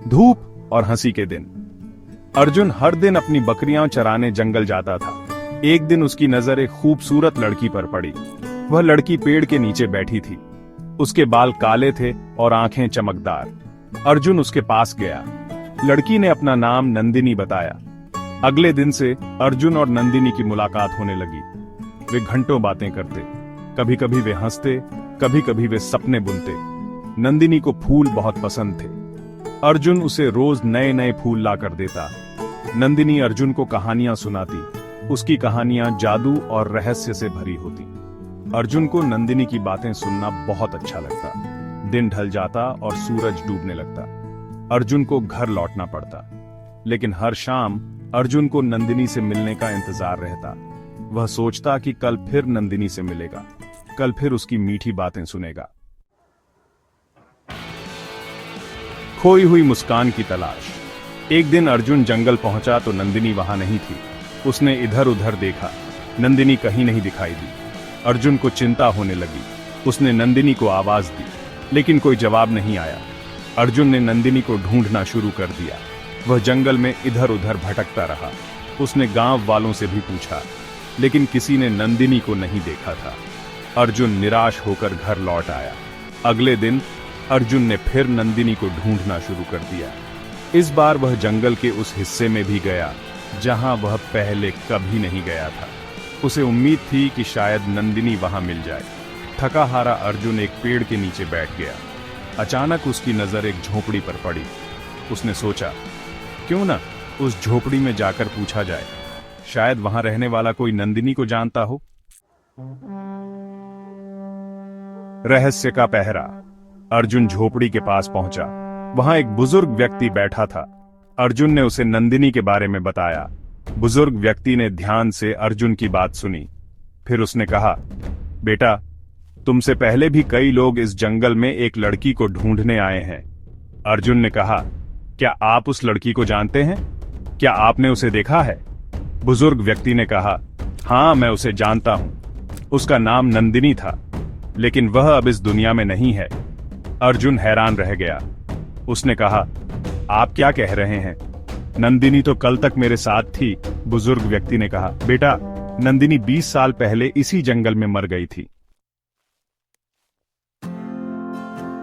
धूप और हंसी के दिन। अर्जुन हर दिन अपनी बकरियां चराने जंगल जाता था। एक दिन उसकी नजर एक खूबसूरत लड़की पर पड़ी। वह लड़की पेड़ के नीचे बैठी थी। उसके बाल काले थे और आंखें चमकदार। अर्जुन उसके पास गया। लड़की ने अपना नाम नंदिनी बताया। अगले दिन से अर्जुन और नंदिनी की मुलाकात होने लगी। वे घंटों बातें करते। कभी कभी वे हंसते, कभी कभी वे सपने बुनते। नंदिनी को फूल बहुत पसंद थे। अर्जुन उसे रोज नए नए फूल ला कर देता। नंदिनी अर्जुन को कहानियां सुनाती। उसकी कहानियां जादू और रहस्य से भरी होती। अर्जुन को नंदिनी की बातें सुनना बहुत अच्छा लगता। दिन ढल जाता और सूरज डूबने लगता। अर्जुन को घर लौटना पड़ता, लेकिन हर शाम अर्जुन को नंदिनी से मिलने का इंतजार रहता। वह सोचता कि कल फिर नंदिनी से मिलेगा, कल फिर उसकी मीठी बातें सुनेगा। खोई हुई मुस्कान की तलाश। एक दिन अर्जुन जंगल पहुंचा तो नंदिनी वहां नहीं थी। उसने इधर उधर देखा, नंदिनी कहीं नहीं दिखाई दी। अर्जुन को चिंता होने लगी। उसने नंदिनी को आवाज दी, लेकिन कोई जवाब नहीं आया। अर्जुन ने नंदिनी को ढूंढना शुरू कर दिया। वह जंगल में इधर उधर भटकता रहा। उसने गांव वालों से भी पूछा, लेकिन किसी ने नंदिनी को नहीं देखा था। अर्जुन निराश होकर घर लौट आया। अगले दिन अर्जुन ने फिर नंदिनी को ढूंढना शुरू कर दिया। इस बार वह जंगल के उस हिस्से में भी गया जहां वह पहले कभी नहीं गया था। उसे उम्मीद थी कि शायद नंदिनी वहां मिल जाए। थका हारा अर्जुन एक पेड़ के नीचे बैठ गया। अचानक उसकी नजर एक झोपड़ी पर पड़ी। उसने सोचा, क्यों ना उस झोपड़ी में जाकर पूछा जाए, शायद वहां रहने वाला कोई नंदिनी को जानता हो। रहस्य का पहरा। अर्जुन झोपड़ी के पास पहुंचा। वहां एक बुजुर्ग व्यक्ति बैठा था। अर्जुन ने उसे नंदिनी के बारे में बताया। बुजुर्ग व्यक्ति ने ध्यान से अर्जुन की बात सुनी। फिर उसने कहा, बेटा, तुमसे पहले भी कई लोग इस जंगल में एक लड़की को ढूंढने आए हैं। अर्जुन ने कहा, क्या आप उस लड़की को जानते हैं? क्या आपने उसे देखा है? बुजुर्ग व्यक्ति ने कहा, हाँ, मैं उसे जानता हूं। उसका नाम नंदिनी था, लेकिन वह अब इस दुनिया में नहीं है। अर्जुन हैरान रह गया। उसने कहा, आप क्या कह रहे हैं? नंदिनी तो कल तक मेरे साथ थी। बुजुर्ग व्यक्ति ने कहा, बेटा, नंदिनी 20 साल पहले इसी जंगल में मर गई थी।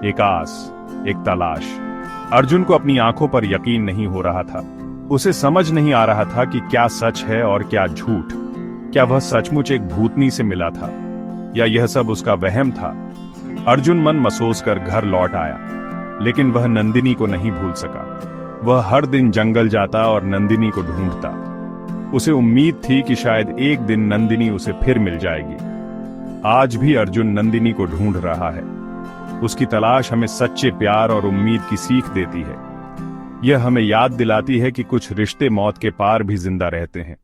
एक आस, एक तलाश। अर्जुन को अपनी आंखों पर यकीन नहीं हो रहा था। उसे समझ नहीं आ रहा था कि क्या सच है और क्या झूठ। क्या वह सचमुच एक भूतनी से मिला था, या यह सब उसका वहम था? अर्जुन मन मसोस कर घर लौट आया, लेकिन वह नंदिनी को नहीं भूल सका। वह हर दिन जंगल जाता और नंदिनी को ढूंढता। उसे उम्मीद थी कि शायद एक दिन नंदिनी उसे फिर मिल जाएगी। आज भी अर्जुन नंदिनी को ढूंढ रहा है। उसकी तलाश हमें सच्चे प्यार और उम्मीद की सीख देती है। यह हमें याद दिलाती है कि कुछ रिश्ते मौत के पार भी जिंदा रहते हैं।